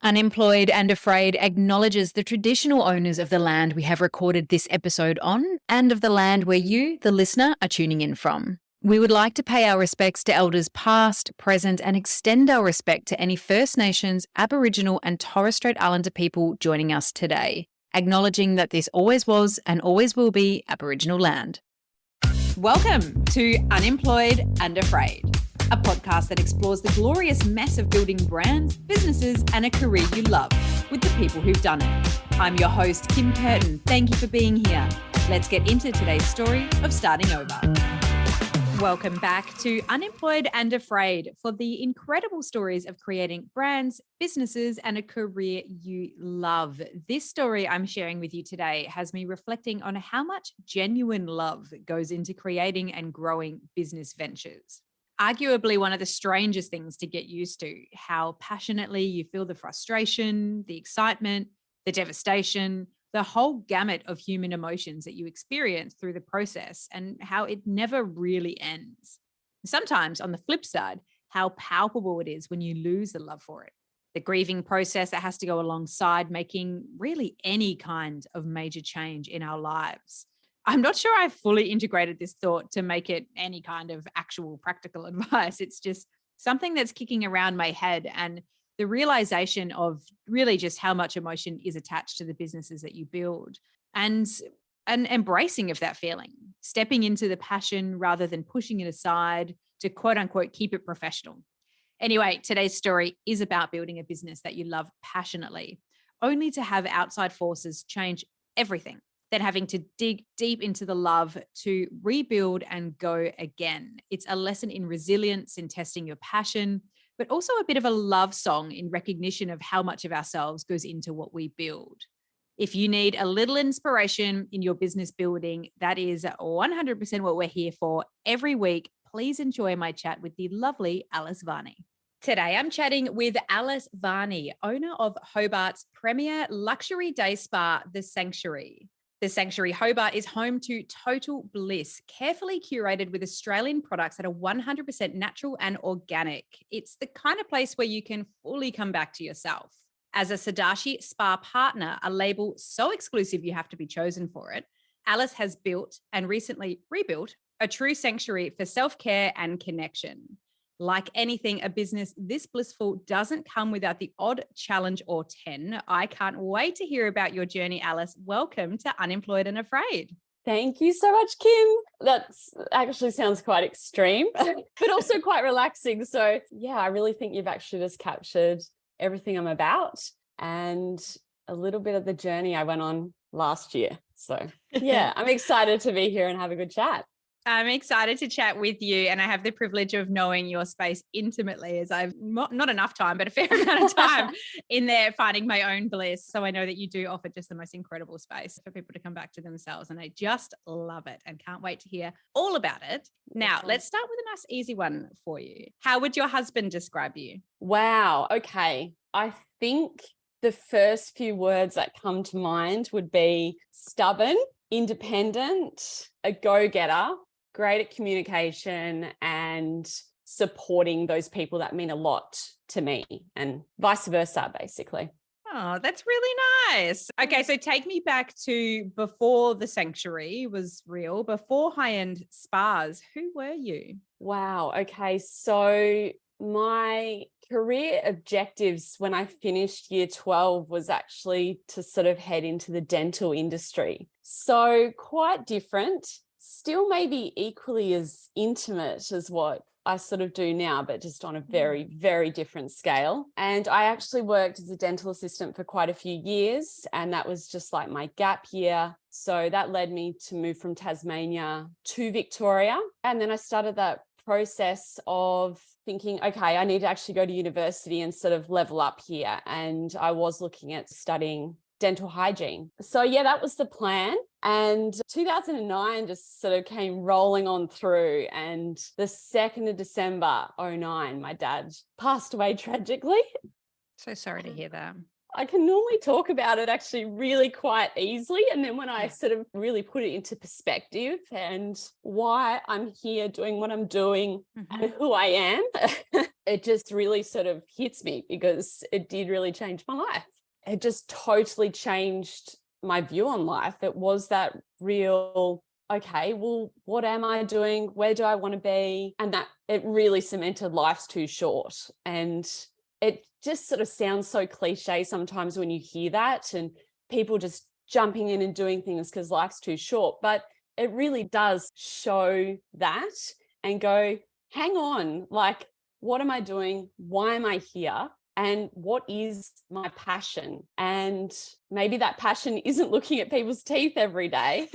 Unemployed and Afraid acknowledges the traditional owners of the land we have recorded this episode on and of the land where you, the listener, are tuning in from. We would like to pay our respects to elders past, present, and extend our respect to any First Nations, Aboriginal, and Torres Strait Islander people joining us today, acknowledging that this always was and always will be Aboriginal land. Welcome to Unemployed and Afraid, a podcast that explores the glorious mess of building brands, businesses, and a career you love with the people who've done it. I'm your host, Kim Curtin. Thank you for being here. Let's get into today's story of starting over. Welcome back to Unemployed and Afraid for the incredible stories of creating brands, businesses, and a career you love. This story I'm sharing with you today has me reflecting on how much genuine love goes into creating and growing business ventures. Arguably one of the strangest things to get used to, how passionately you feel the frustration, the excitement, the devastation, the whole gamut of human emotions that you experience through the process and how it never really ends. Sometimes on the flip side, how palpable it is when you lose the love for it. The grieving process that has to go alongside making really any kind of major change in our lives. I'm not sure I've fully integrated this thought to make it any kind of actual practical advice. It's just something that's kicking around my head, and the realization of really just how much emotion is attached to the businesses that you build, and an embracing of that feeling, stepping into the passion rather than pushing it aside to quote unquote keep it professional. Anyway, today's story is about building a business that you love passionately, only to have outside forces change everything, then having to dig deep into the love to rebuild and go again. It's a lesson in resilience, in testing your passion, but also a bit of a love song in recognition of how much of ourselves goes into what we build. If you need a little inspiration in your business building, that is 100% what we're here for every week. Please enjoy my chat with the lovely Alice Varney. Today, I'm chatting with Alice Varney, owner of Hobart's premier luxury day spa, The Sanctuary. The Sanctuary Hobart is home to total bliss, carefully curated with Australian products that are 100% natural and organic. It's the kind of place where you can fully come back to yourself. As a Sadashi Spa partner, a label so exclusive you have to be chosen for it, Alice has built and recently rebuilt a true sanctuary for self-care and connection. Like anything, a business this blissful doesn't come without the odd challenge or 10. I can't wait to hear about your journey, Alice. Welcome to Unemployed and Afraid. Thank you so much, Kim. That actually sounds quite extreme, but also quite relaxing. So yeah, I really think you've actually just captured everything I'm about and a little bit of the journey I went on last year. So yeah, I'm excited to be here and have a good chat. I'm excited to chat with you, and I have the privilege of knowing your space intimately, as I've not enough time, but a fair amount of time in there finding my own bliss. So I know that you do offer just the most incredible space for people to come back to themselves, and I just love it and can't wait to hear all about it. Now, let's start with a nice easy one for you. How would your husband describe you? Wow. Okay. I think the first few words that come to mind would be stubborn, independent, a go-getter, great at communication, and supporting those people that mean a lot to me, and vice versa, basically. Oh, that's really nice. Okay, so take me back to before the sanctuary was real, before high-end spas. Who were you? Wow. Okay, so my career objectives when I finished year 12 was actually to sort of head into the dental industry. So quite different. Still maybe equally as intimate as what I sort of do now, but just on a very, very different scale. And I actually worked as a dental assistant for quite a few years, and that was just like my gap year. So that led me to move from Tasmania to Victoria. And then I started that process of thinking, okay, I need to actually go to university and sort of level up here. And I was looking at studying dental hygiene. So yeah, that was the plan. And 2009 just sort of came rolling on through. And the 2nd of December, 2009, my dad passed away tragically. So sorry to hear that. I can normally talk about it actually really quite easily. And then when I sort of really put it into perspective and why I'm here doing what I'm doing and who I am, it just really sort of hits me because it did really change my life. It just totally changed my view on life. It was that real, okay, well, what am I doing? Where do I want to be? And that it really cemented life's too short. And it just sort of sounds so cliche sometimes when you hear that and people just jumping in and doing things because life's too short. But it really does show that and go, hang on, like, what am I doing? Why am I here? And what is my passion? And maybe that passion isn't looking at people's teeth every day.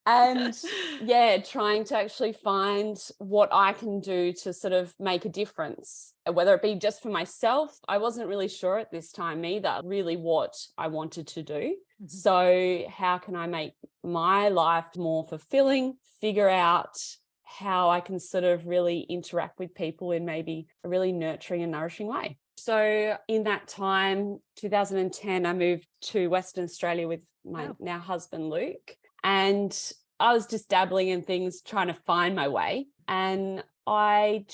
And yeah, trying to actually find what I can do to sort of make a difference, whether it be just for myself. I wasn't really sure at this time either, really what I wanted to do. Mm-hmm. So how can I make my life more fulfilling, figure out how I can sort of really interact with people in maybe a really nurturing and nourishing way. So in that time, 2010, I moved to Western Australia with my now husband, Luke. And I was just dabbling in things, trying to find my way. And I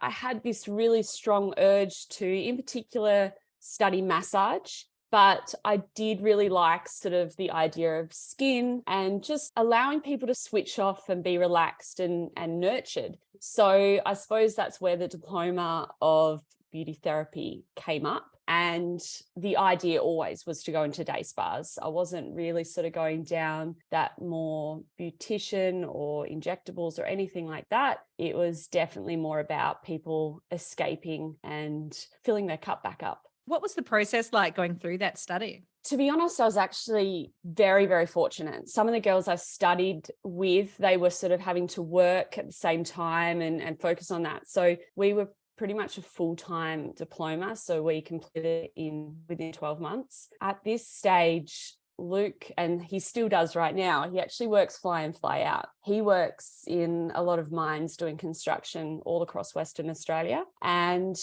had this really strong urge to, in particular, study massage. But I did really like sort of the idea of skin and just allowing people to switch off and be relaxed and nurtured. So I suppose that's where the diploma of beauty therapy came up. And the idea always was to go into day spas. I wasn't really sort of going down that more beautician or injectables or anything like that. It was definitely more about people escaping and filling their cup back up. What was the process like going through that study? To be honest, I was actually very, very fortunate. Some of the girls I studied with, they were sort of having to work at the same time and focus on that. So we were pretty much a full-time diploma. So we completed it within 12 months. At this stage, Luke, and he still does right now, he actually works fly in, fly out. He works in a lot of mines doing construction all across Western Australia. And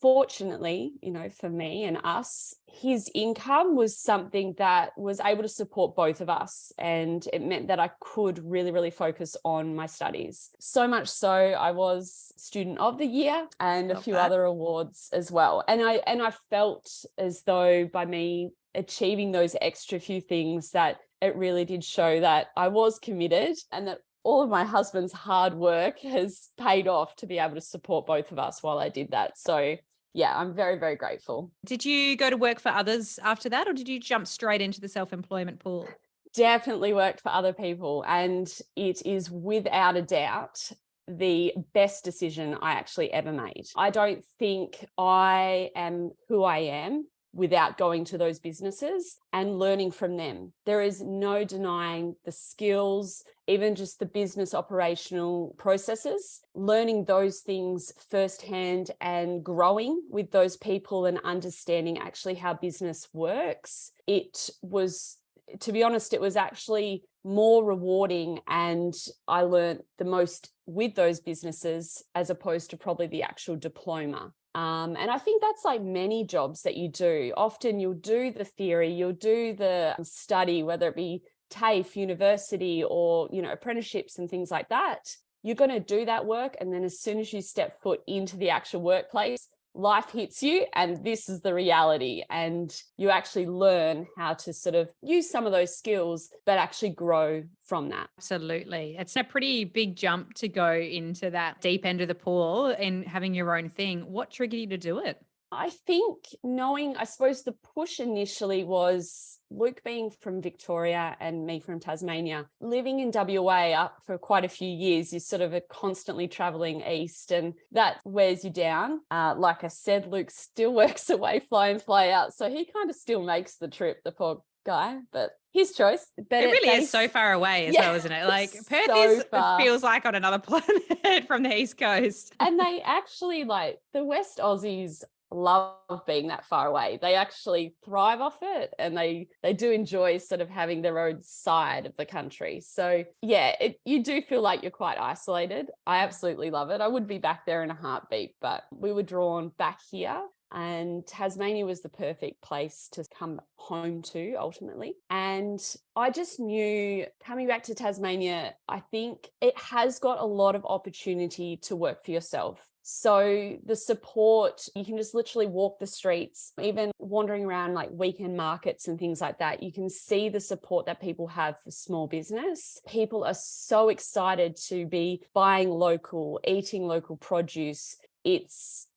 fortunately, for me and us, his income was something that was able to support both of us. And it meant that I could really, really focus on my studies. So much so, I was Student of the Year and a few other awards as well. And I felt as though by me achieving those extra few things that it really did show that I was committed and that all of my husband's hard work has paid off to be able to support both of us while I did that. So yeah, I'm very, very grateful. Did you go to work for others after that, or did you jump straight into the self-employment pool? Definitely worked for other people. And it is without a doubt the best decision I actually ever made. I don't think I am who I am without going to those businesses and learning from them. There is no denying the skills, even just the business operational processes, learning those things firsthand and growing with those people and understanding actually how business works. It was, to be honest, it was actually more rewarding, and I learned the most with those businesses as opposed to probably the actual diploma. And I think that's like many jobs that you do. Often you'll do the theory, you'll do the study, whether it be TAFE, university, or, apprenticeships and things like that. You're going to do that work. And then as soon as you step foot into the actual workplace, life hits you and this is the reality. And you actually learn how to sort of use some of those skills, but actually grow from that. Absolutely. It's a pretty big jump to go into that deep end of the pool and having your own thing. What triggered you to do it? I think I suppose the push initially was Luke being from Victoria and me from Tasmania. Living in WA up for quite a few years, you sort of are constantly traveling east and that wears you down. Like I said, Luke still works away, fly in, fly out. So he kind of still makes the trip, the poor guy, but his choice. But it really is so far away as well, isn't it? Like Perth feels like on another planet from the East Coast. And they actually, like, the West Aussies love being that far away. They actually thrive off it, and they do enjoy sort of having their own side of the country. So yeah, you do feel like you're quite isolated. I absolutely love it. I would be back there in a heartbeat, but we were drawn back here, and Tasmania was the perfect place to come home to ultimately. And I just knew coming back to Tasmania, I think it has got a lot of opportunity to work for yourself. So the support, you can just literally walk the streets, even wandering around like weekend markets and things like that. You can see the support that people have for small business. People are so excited to be buying local, eating local produce.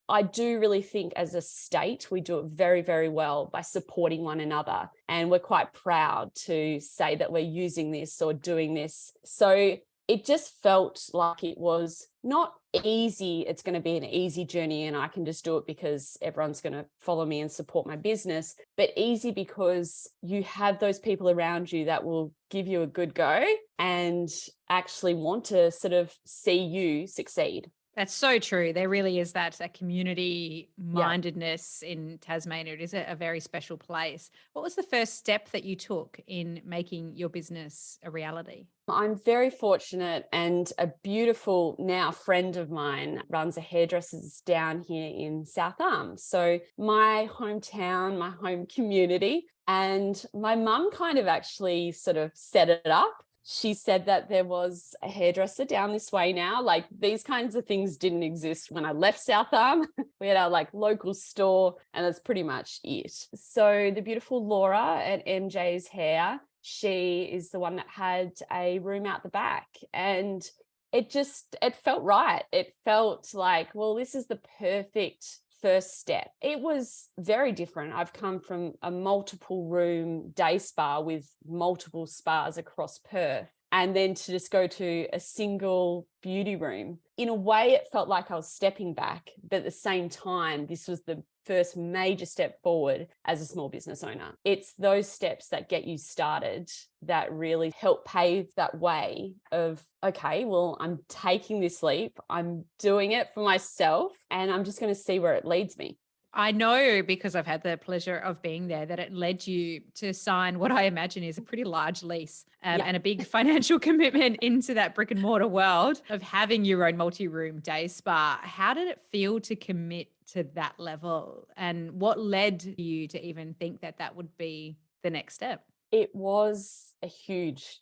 I do really think as a state, we do it very, very well by supporting one another. And we're quite proud to say that we're using this or doing this. So it just felt like it was not easy. It's going to be an easy journey and I can just do it because everyone's going to follow me and support my business, but easy because you have those people around you that will give you a good go and actually want to sort of see you succeed. That's so true. There really is that community mindedness in Tasmania. It is a very special place. What was the first step that you took in making your business a reality? I'm very fortunate, and a beautiful now friend of mine runs a hairdresser's down here in South Arm. So my hometown, my home community, and my mum kind of actually sort of set it up. She said that there was a hairdresser down this way now. Like these kinds of things didn't exist when I left South Arm. We had our like local store and that's pretty much it. So the beautiful Laura at MJ's Hair, she is the one that had a room out the back, and it felt right. It felt like, well, this is the perfect first step. It was very different. I've come from a multiple room day spa with multiple spas across Perth, and then to just go to a single beauty room. In a way, it felt like I was stepping back, but at the same time, this was the first major step forward as a small business owner. It's those steps that get you started that really help pave that way of, okay, well, I'm taking this leap, I'm doing it for myself, and I'm just going to see where it leads me. I know, because I've had the pleasure of being there, that it led you to sign what I imagine is a pretty large lease and a big financial commitment into that brick and mortar world of having your own multi-room day spa. How did it feel to commit to that level? And what led you to even think that that would be the next step? It was a huge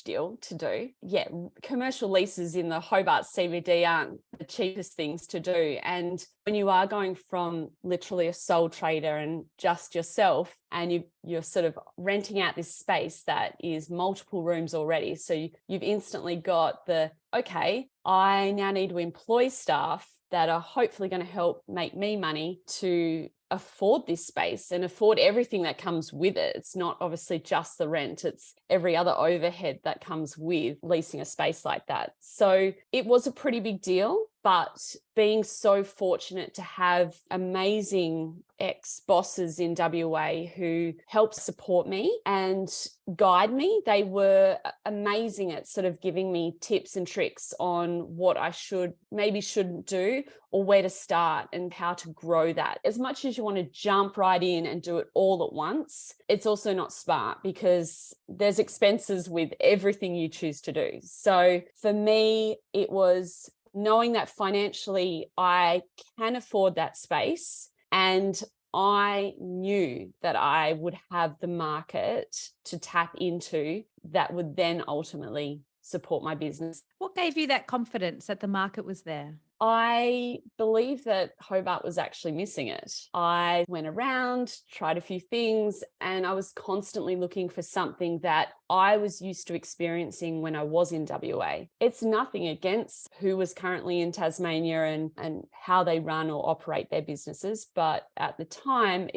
deal to do. Yeah, commercial leases in the Hobart CBD aren't the cheapest things to do. And when you are going from literally a sole trader and just yourself, and you're sort of renting out this space that is multiple rooms already. So you've instantly got okay, I now need to employ staff that are hopefully going to help make me money to afford this space and afford everything that comes with it. It's not obviously just the rent, it's every other overhead that comes with leasing a space like that. So it was a pretty big deal, but being so fortunate to have amazing ex-bosses in WA who helped support me and guide me. They were amazing at sort of giving me tips and tricks on what I shouldn't do, or where to start and how to grow that. As much as you want to jump right in and do it all at once, it's also not smart because there's expenses with everything you choose to do. So for me, it was knowing that financially I can afford that space, and I knew that I would have the market to tap into that would then ultimately support my business. What gave you that confidence that the market was there? I believe that Hobart was actually missing it. I went around, tried a few things, and I was constantly looking for something that I was used to experiencing when I was in WA. It's nothing against who was currently in Tasmania and how they run or operate their businesses, but at the time,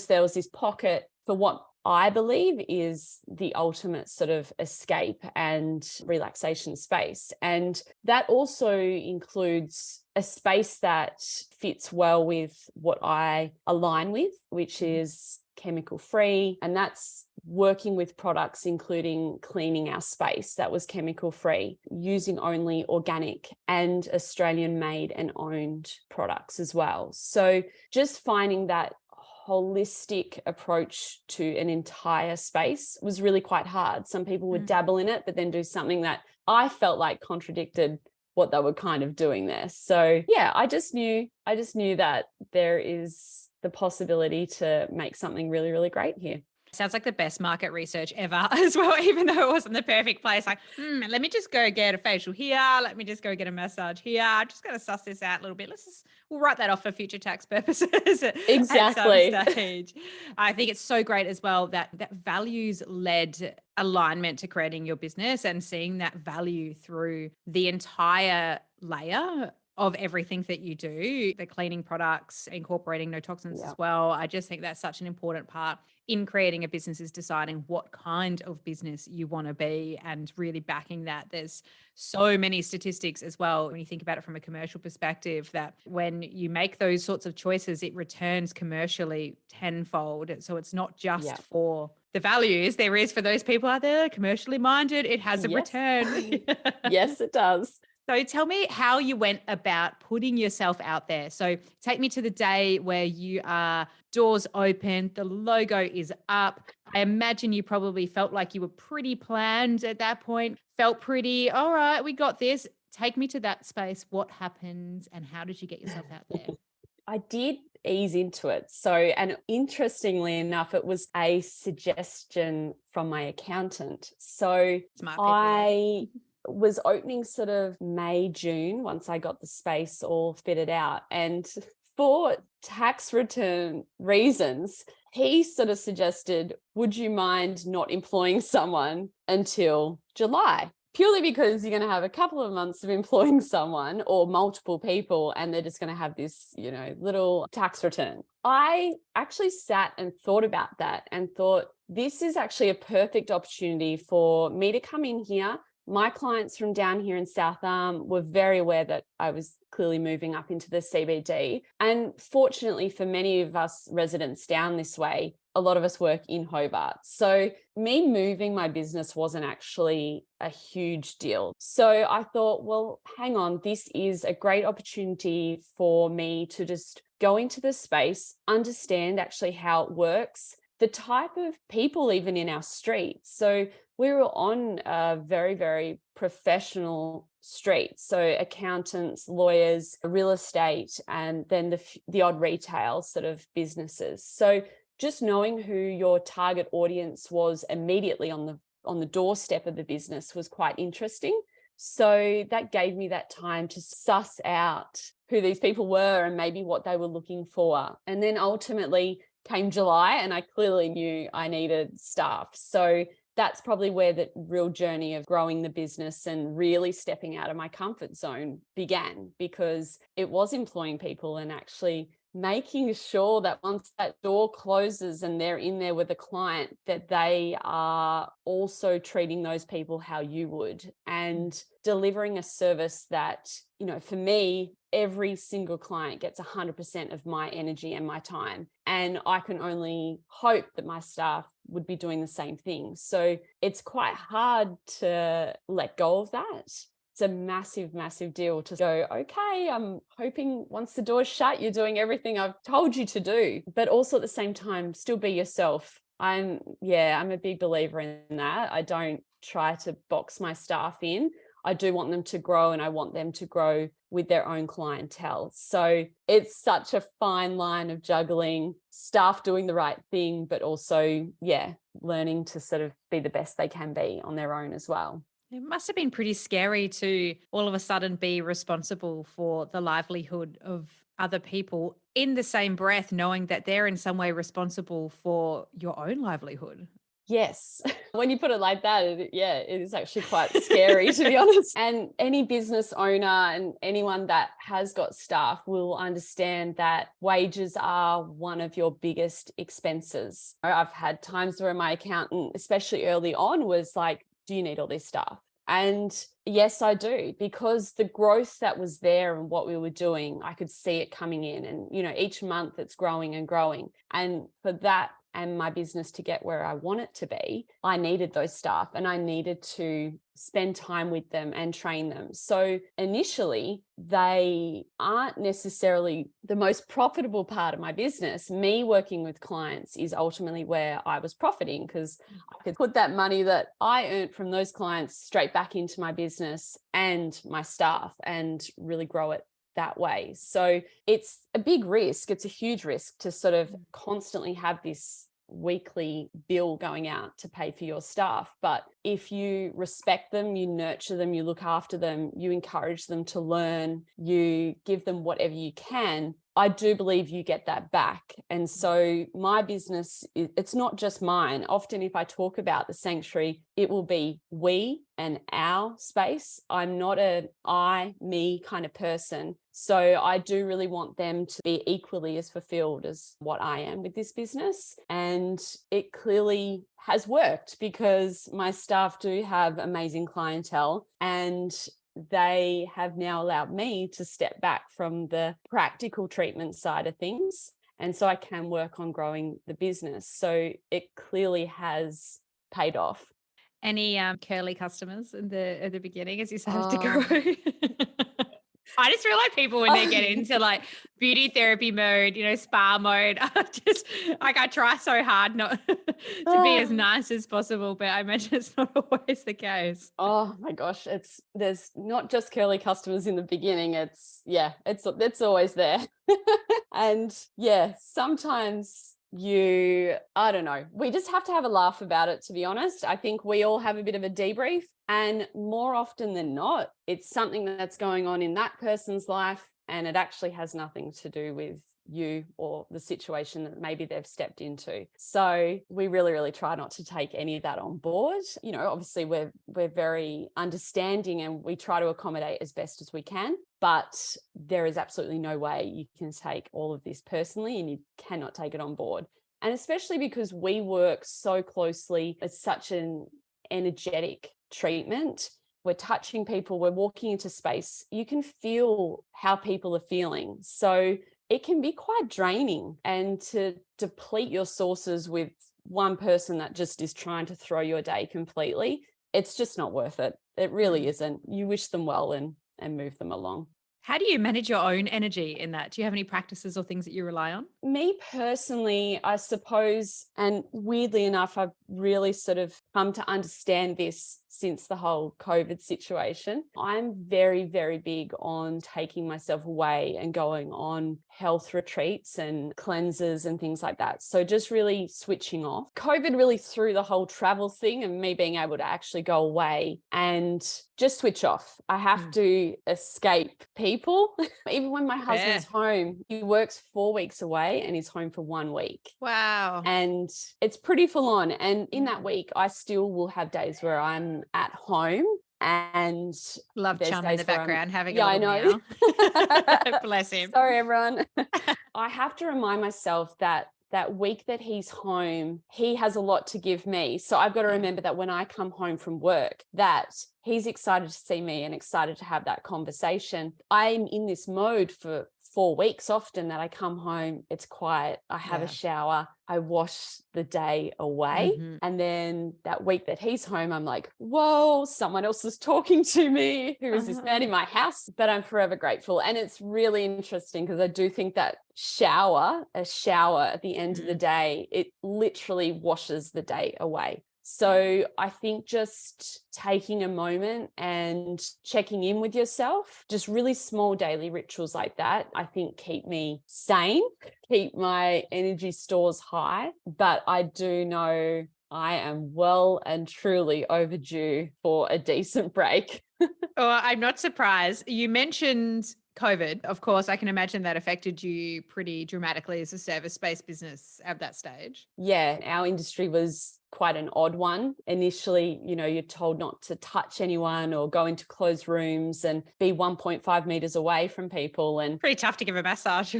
there was this pocket for what I believe is the ultimate sort of escape and relaxation space. And that also includes a space that fits well with what I align with, which is chemical free. And that's working with products, including cleaning our space that was chemical free, using only organic and Australian made and owned products as well. So just finding that holistic approach to an entire space was really quite hard. Some people would dabble in it, but then do something that I felt like contradicted what they were kind of doing there. So yeah, I just knew that there's the possibility to make something really, really great here. Sounds like the best market research ever as well, even though it wasn't the perfect place. Like, let me just go get a facial here. Let me just go get a massage here. I'm just going to suss this out a little bit. We'll write that off for future tax purposes at some Exactly. stage. I think it's so great as well that values-led alignment to creating your business and seeing that value through the entire layer of everything that you do, the cleaning products, incorporating no toxins as well. I just think that's such an important part in creating a business, is deciding what kind of business you want to be and really backing that. There's so many statistics as well, when you think about it from a commercial perspective, that when you make those sorts of choices, it returns commercially tenfold. So it's not just for the values. There is, for those people out there commercially minded, it has a return. Yes, it does. So tell me how you went about putting yourself out there. So take me to the day where you are doors open, the logo is up. I imagine you probably felt like you were pretty planned at that point, felt pretty, all right, we got this. Take me to that space. What happened and how did you get yourself out there? I did ease into it. So, and interestingly enough, it was a suggestion from my accountant. So Smart people. Was opening sort of May, June, once I got the space all fitted out. And for tax return reasons, he sort of suggested, would you mind not employing someone until July? Purely because you're going to have a couple of months of employing someone or multiple people, and they're just going to have this, little tax return. I actually sat and thought about that and thought, this is actually a perfect opportunity for me to come in here. My clients from down here in South Arm were very aware that I was clearly moving up into the CBD. And fortunately for many of us residents down this way, a lot of us work in Hobart. So me moving my business wasn't actually a huge deal. So I thought, well, hang on, this is a great opportunity for me to just go into the space, understand actually how it works, the type of people even in our street. So we were on a very, very professional street. So accountants, lawyers, real estate, and then the odd retail sort of businesses. So just knowing who your target audience was immediately on the doorstep of the business was quite interesting. So that gave me that time to suss out who these people were and maybe what they were looking for. And then ultimately came July, and I clearly knew I needed staff. So that's probably where the real journey of growing the business and really stepping out of my comfort zone began, because it was employing people and actually making sure that once that door closes and they're in there with a client, that they are also treating those people how you would, and delivering a service that, for me, every single client gets 100% of my energy and my time. And I can only hope that my staff would be doing the same thing. So it's quite hard to let go of that. It's a massive, massive deal to go, okay, I'm hoping once the door's shut, you're doing everything I've told you to do, but also at the same time, still be yourself. I'm a big believer in that. I don't try to box my staff in. I do want them to grow, and I want them to grow with their own clientele. So it's such a fine line of juggling staff doing the right thing, but also, learning to sort of be the best they can be on their own as well. It must have been pretty scary to all of a sudden be responsible for the livelihood of other people in the same breath, knowing that they're in some way responsible for your own livelihood. Yes. When you put it like that, it is actually quite scary, to be honest. And any business owner and anyone that has got staff will understand that wages are one of your biggest expenses. I've had times where my accountant, especially early on, was like, do you need all this staff? And yes, I do, because the growth that was there and what we were doing, I could see it coming in. And, each month it's growing and growing. And for that and my business to get where I want it to be, I needed those staff and I needed to spend time with them and train them. So initially, they aren't necessarily the most profitable part of my business. Me working with clients is ultimately where I was profiting, because I could put that money that I earned from those clients straight back into my business and my staff and really grow it that way. So it's a big risk. It's a huge risk to sort of constantly have this weekly bill going out to pay for your staff. But if you respect them, you nurture them, you look after them, you encourage them to learn, you give them whatever you can, I do believe you get that back. And so my business, it's not just mine. Often if I talk about the sanctuary, it will be we and our space. I'm not an I, me kind of person. So I do really want them to be equally as fulfilled as what I am with this business. And it clearly has worked because my staff do have amazing clientele, and they have now allowed me to step back from the practical treatment side of things. And so I can work on growing the business. So it clearly has paid off. Any curly customers at the beginning as you started to grow? I just feel like people when they get into like beauty therapy mode, spa mode, I try so hard not to be as nice as possible, but I imagine it's not always the case. Oh my gosh, there's not just curly customers in the beginning. It's always there. And sometimes I don't know, we just have to have a laugh about it, to be honest. I think we all have a bit of a debrief, and more often than not, it's something that's going on in that person's life, and it actually has nothing to do with you or the situation that maybe they've stepped into. So we really, really try not to take any of that on board. Obviously we're very understanding and we try to accommodate as best as we can, but there is absolutely no way you can take all of this personally, and you cannot take it on board. And especially because we work so closely, it's such an energetic treatment. We're touching people, we're walking into space. You can feel how people are feeling. So it can be quite draining, and to deplete your sources with one person that just is trying to throw your day completely, it's just not worth it. It really isn't. You wish them well and move them along. How do you manage your own energy in that? Do you have any practices or things that you rely on? Me personally, I suppose, and weirdly enough, I've really sort of come to understand this since the whole COVID situation. I'm very, very big on taking myself away and going on health retreats and cleanses and things like that. So just really switching off. COVID really threw the whole travel thing and me being able to actually go away and just switch off. I have to escape people. Even when my husband's home, he works 4 weeks away and he's home for 1 week. Wow. And it's pretty full on. And in that week, I still will have days where I'm at home and love Chum in the background having a I know. Meow. Bless him. Sorry, everyone. I have to remind myself that week that he's home, he has a lot to give me. So I've got to remember that when I come home from work, that he's excited to see me and excited to have that conversation. I'm in this mode for 4 weeks often, that I come home, it's quiet, I have a shower, I wash the day away. And then that week that he's home, I'm like, whoa, someone else is talking to me. Who is this man in my house? But I'm forever grateful. And it's really interesting because I do think that a shower at the end of the day, it literally washes the day away. So I think just taking a moment and checking in with yourself, just really small daily rituals like that, I think keep me sane, keep my energy stores high. But I do know I am well and truly overdue for a decent break. Oh, I'm not surprised. You mentioned COVID. Of course, I can imagine that affected you pretty dramatically as a service-based business at that stage. Yeah, our industry was quite an odd one. Initially, you're told not to touch anyone or go into closed rooms and be 1.5 meters away from people. And pretty tough to give a massage.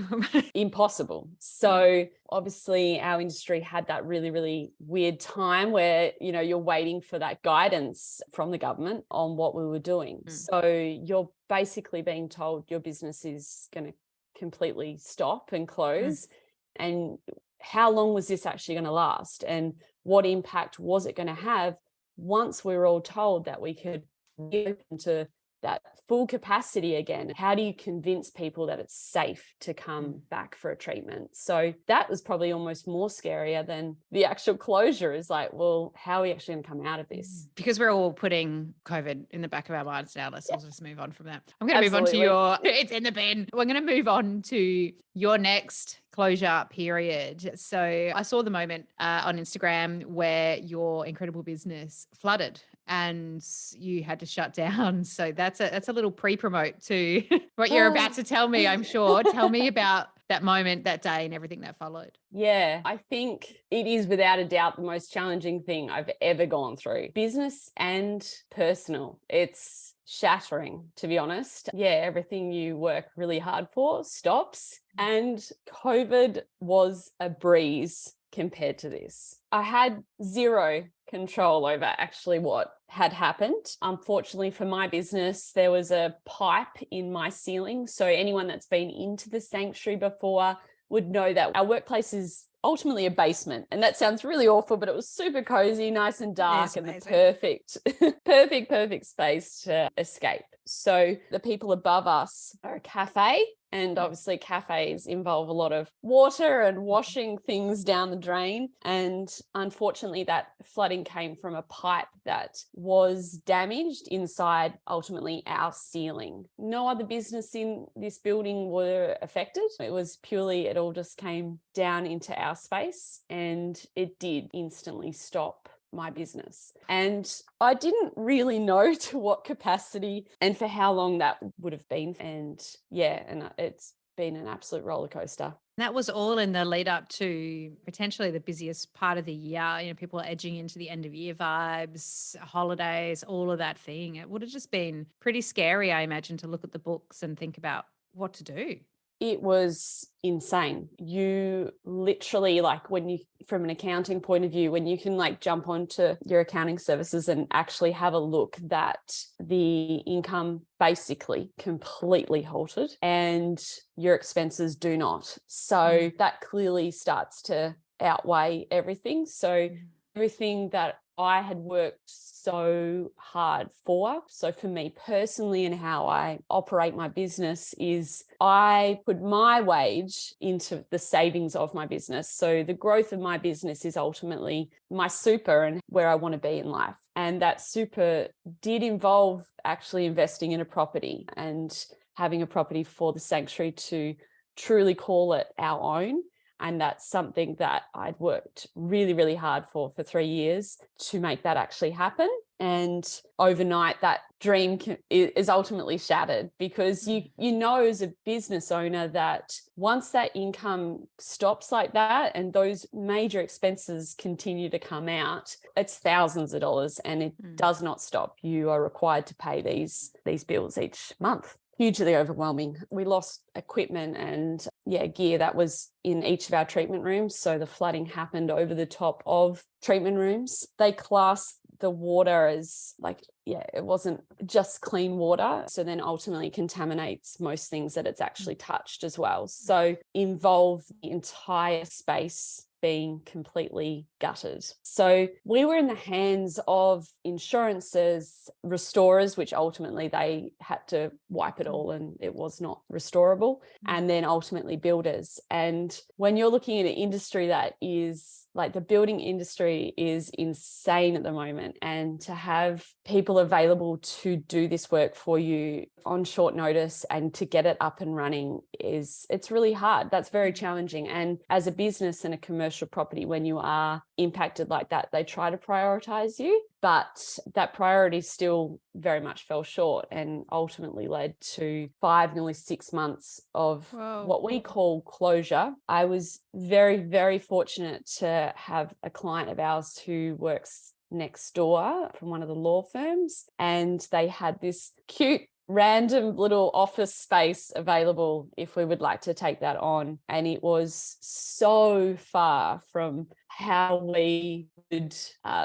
Impossible. So obviously our industry had that really, really weird time where, you're waiting for that guidance from the government on what we were doing. So you're basically being told your business is going to completely stop and close. And how long was this actually going to last? And what impact was it going to have once we were all told that we could reopen to that full capacity again. How do you convince people that it's safe to come back for a treatment? So that was probably almost more scarier than the actual closure. Is like, well, how are we actually going to come out of this? Because we're all putting COVID in the back of our minds now. Let's just move on from that. I'm going to move on Absolutely. to your, it's in the bin. We're going to move on to your next closure period. So I saw the moment on Instagram where your incredible business flooded and you had to shut down. So that's a little pre-promote to what you're about to tell me, I'm sure. Tell me about that moment, that day, and everything that followed. Yeah, I think it is without a doubt the most challenging thing I've ever gone through, business and personal. It's shattering, to be honest. Yeah, everything you work really hard for stops, and COVID was a breeze compared to this. I had zero control over actually what had happened. Unfortunately for my business, there was a pipe in my ceiling. So anyone that's been into the sanctuary before would know that our workplace is ultimately a basement. And that sounds really awful, but it was super cozy, nice and dark, and the perfect space to escape. So the people above us are a cafe, and obviously cafes involve a lot of water and washing things down the drain. And unfortunately, that flooding came from a pipe that was damaged inside ultimately our ceiling. No other business in this building were affected. It all just came down into our space, and it did instantly stop my business. And I didn't really know to what capacity and for how long that would have been. And it's been an absolute roller coaster. That was all in the lead up to potentially the busiest part of the year. You know, people are edging into the end of year vibes, holidays, all of that thing. It would have just been pretty scary, I imagine, to look at the books and think about what to do. It was insane. You literally, from an accounting point of view, when you can jump onto your accounting services and actually have a look, that the income basically completely halted and your expenses do not. So that clearly starts to outweigh everything. So everything that I had worked so hard for. So for me personally, and how I operate my business, is I put my wage into the savings of my business. So the growth of my business is ultimately my super and where I want to be in life. And that super did involve actually investing in a property and having a property for the sanctuary to truly call it our own. And that's something that I'd worked really, really hard for 3 years to make that actually happen. And overnight, that dream is ultimately shattered, because you know as a business owner that once that income stops like that and those major expenses continue to come out, it's thousands of dollars, and it does not stop. You are required to pay these bills each month. Hugely overwhelming. We lost equipment and gear that was in each of our treatment rooms. So the flooding happened over the top of treatment rooms. They class the water as it wasn't just clean water. So then ultimately contaminates most things that it's actually touched as well. So involve the entire space being completely gutted. So we were in the hands of insurances, restorers, which ultimately they had to wipe it all and it was not restorable, and then ultimately builders. And when you're looking at an industry that is the building industry is insane at the moment, and to have people available to do this work for you on short notice and to get it up and running it's really hard. That's very challenging. And as a business and a commercial property, when you are impacted like that, they try to prioritize you, but that priority still very much fell short and ultimately led to 5, nearly 6 months of what we call closure. I was very, very fortunate to have a client of ours who works next door from one of the law firms, and they had this cute random little office space available if we would like to take that on. And it was so far from how we would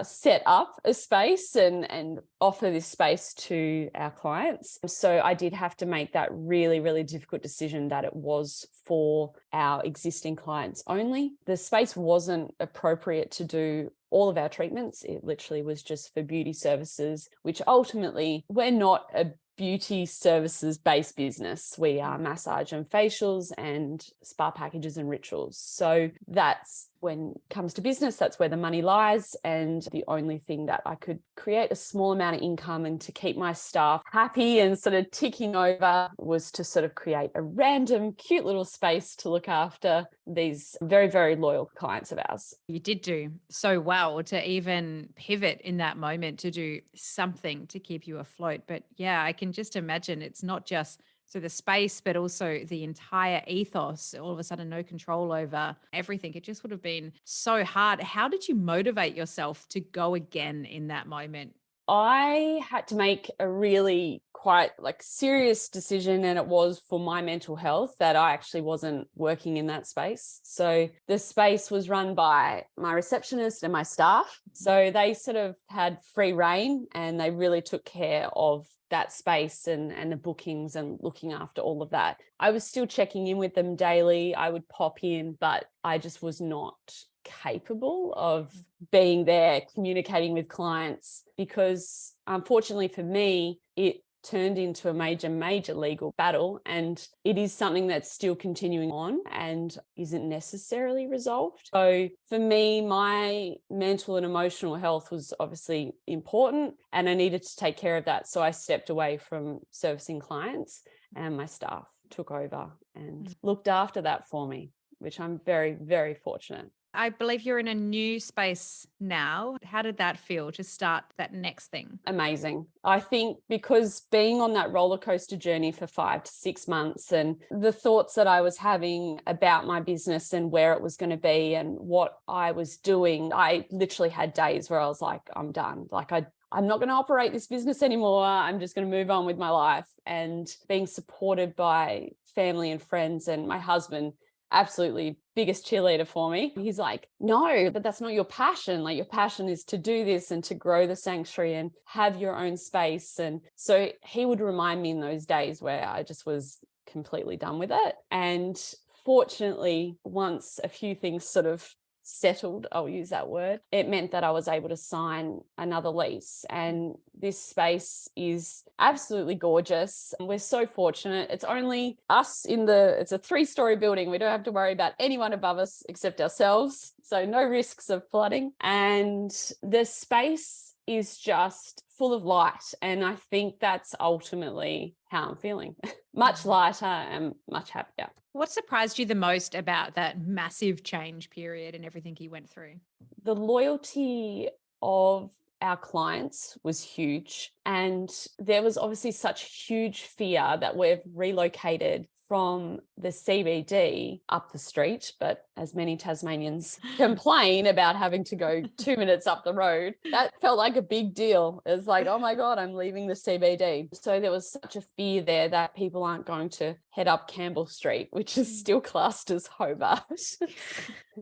set up a space and offer this space to our clients. So I did have to make that really, really difficult decision that it was for our existing clients only. The space wasn't appropriate to do all of our treatments. It literally was just for beauty services, which ultimately we're not a beauty services based business. We are massage and facials and spa packages and rituals. So that's, when it comes to business, that's where the money lies. And the only thing that I could create a small amount of income and to keep my staff happy and sort of ticking over was to sort of create a random cute little space to look after these very, very loyal clients of ours. You did do so well to even pivot in that moment to do something to keep you afloat. But yeah, I can just imagine it's not just the space, but also the entire ethos, all of a sudden no control over everything. It just would have been so hard. How did you motivate yourself to go again in that moment? I had to make a really quite serious decision, and it was for my mental health, that I actually wasn't working in that space. So the space was run by my receptionist and my staff. So they sort of had free reign and they really took care of that space and the bookings and looking after all of that. I was still checking in with them daily. I would pop in, but I just was not capable of being there communicating with clients, because unfortunately for me, it turned into a major legal battle, and it is something that's still continuing on and isn't necessarily resolved. So for me, my mental and emotional health was obviously important and I needed to take care of that. So I stepped away from servicing clients and my staff took over and looked after that for me, which I'm very, very fortunate. I believe you're in a new space now. How did that feel to start that next thing? Amazing. I think because being on that roller coaster journey for 5 to 6 months, and the thoughts that I was having about my business and where it was going to be and what I was doing, I literally had days where I was like, I'm done. I'm not going to operate this business anymore. I'm just going to move on with my life. And being supported by family and friends, and my husband, absolutely biggest cheerleader for me. He's like, no, but that's not your passion. Your passion is to do this and to grow the sanctuary and have your own space. And so he would remind me in those days where I just was completely done with it. And fortunately, once a few things sort of settled, I'll use that word, it meant that I was able to sign another lease. And this space is absolutely gorgeous. We're so fortunate. It's only us it's a 3-story building. We don't have to worry about anyone above us except ourselves. So no risks of flooding. And the space is just full of light. And I think that's ultimately how I'm feeling. Much lighter and much happier. What surprised you the most about that massive change period and everything you went through? The loyalty of our clients was huge. And there was obviously such huge fear that we've relocated from the CBD up the street, but as many Tasmanians complain about having to go 2 minutes up the road, that felt like a big deal. It's like, oh my God, I'm leaving the CBD. So there was such a fear there that people aren't going to head up Campbell Street, which is still classed as Hobart.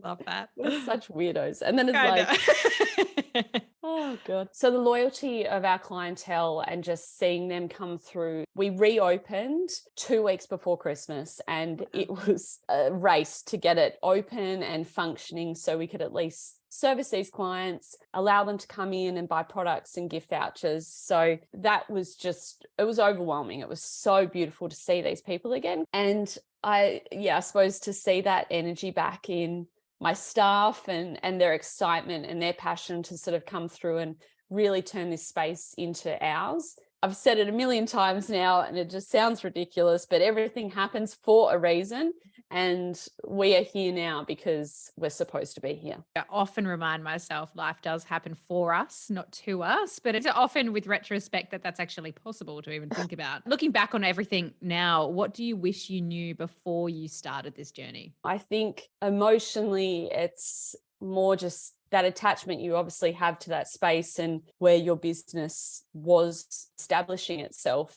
Love that. We're such weirdos. And then it's oh God. So the loyalty of our clientele and just seeing them come through. We reopened 2 weeks before Christmas, and it was a race to get it open and functioning so we could at least service these clients, allow them to come in and buy products and gift vouchers. So that was it was overwhelming. It was so beautiful to see these people again. And I suppose to see that energy back in my staff and their excitement and their passion to sort of come through and really turn this space into ours. I've said it a million times now and it just sounds ridiculous, but everything happens for a reason. And we are here now because we're supposed to be here. I often remind myself life does happen for us, not to us, but it's often with retrospect that's actually possible to even think about. Looking back on everything now, what do you wish you knew before you started this journey? I think emotionally, it's more just that attachment you obviously have to that space and where your business was establishing itself,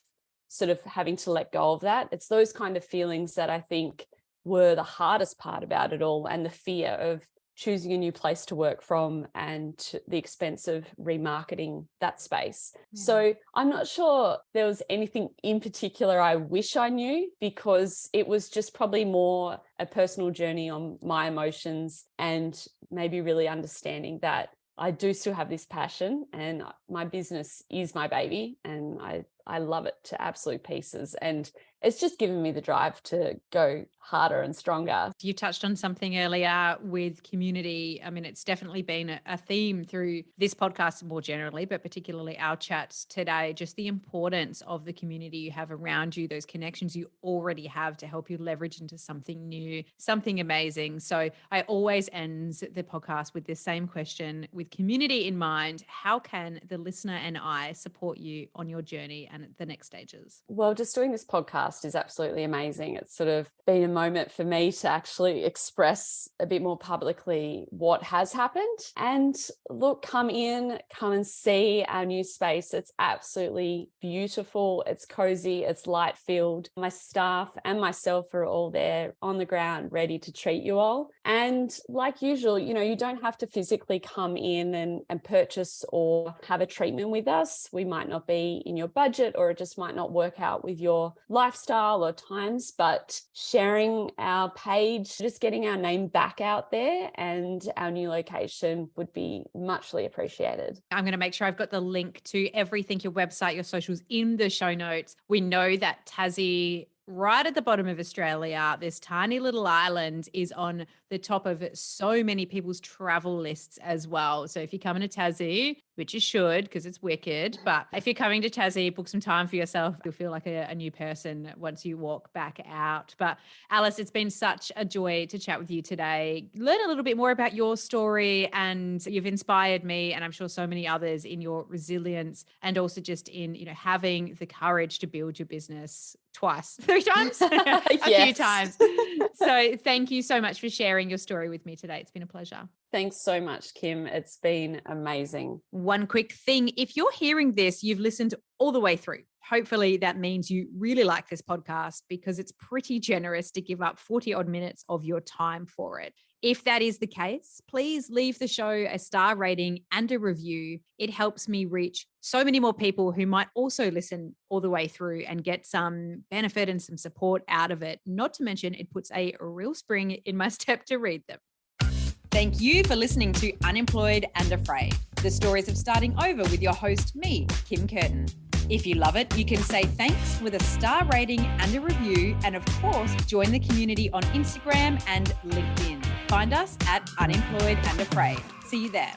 sort of having to let go of that. It's those kind of feelings that I think were the hardest part about it all, and the fear of choosing a new place to work from and the expense of remarketing that space. Yeah. So I'm not sure there was anything in particular I wish I knew, because it was just probably more a personal journey on my emotions and maybe really understanding that I do still have this passion and my business is my baby and I I love it to absolute pieces. And it's just given me the drive to go harder and stronger. You touched on something earlier with community. I mean, it's definitely been a theme through this podcast more generally, but particularly our chats today, just the importance of the community you have around you, those connections you already have to help you leverage into something new, something amazing. So I always end the podcast with this same question: with community in mind, how can the listener and I support you on your journey and the next stages? Well, just doing this podcast is absolutely amazing. It's sort of been a moment for me to actually express a bit more publicly what has happened. And look, come and see our new space. It's absolutely beautiful. It's cozy. It's light filled. My staff and myself are all there on the ground, ready to treat you all. And like usual, you don't have to physically come in and purchase or have a treatment with us. We might not be in your budget, or it just might not work out with your lifestyle or times, but sharing our page, just getting our name back out there and our new location would be muchly appreciated. I'm going to make sure I've got the link to everything, your website, your socials, in the show notes. We know that Tassie, right at the bottom of Australia, this tiny little island, is on the top of so many people's travel lists as well. So if you're coming to Tassie, which you should because it's wicked, but if you're coming to Tassie, book some time for yourself. You'll feel like a new person once you walk back out. But Alice, it's been such a joy to chat with you today, learn a little bit more about your story, and you've inspired me, and I'm sure so many others, in your resilience, and also just in, having the courage to build your business twice, 3 times, a few times. So thank you so much for sharing your story with me today. It's been a pleasure. Thanks so much, Kim. It's been amazing. One quick thing: if you're hearing this, you've listened all the way through. Hopefully that means you really like this podcast, because it's pretty generous to give up 40 odd minutes of your time for it. If that is the case, please leave the show a star rating and a review. It helps me reach so many more people who might also listen all the way through and get some benefit and some support out of it. Not to mention, it puts a real spring in my step to read them. Thank you for listening to Unemployed and Afraid, the stories of starting over with your host, me, Kim Curtin. If you love it, you can say thanks with a star rating and a review, and of course, join the community on Instagram and LinkedIn. Find us at Unemployed and Afraid. See you there.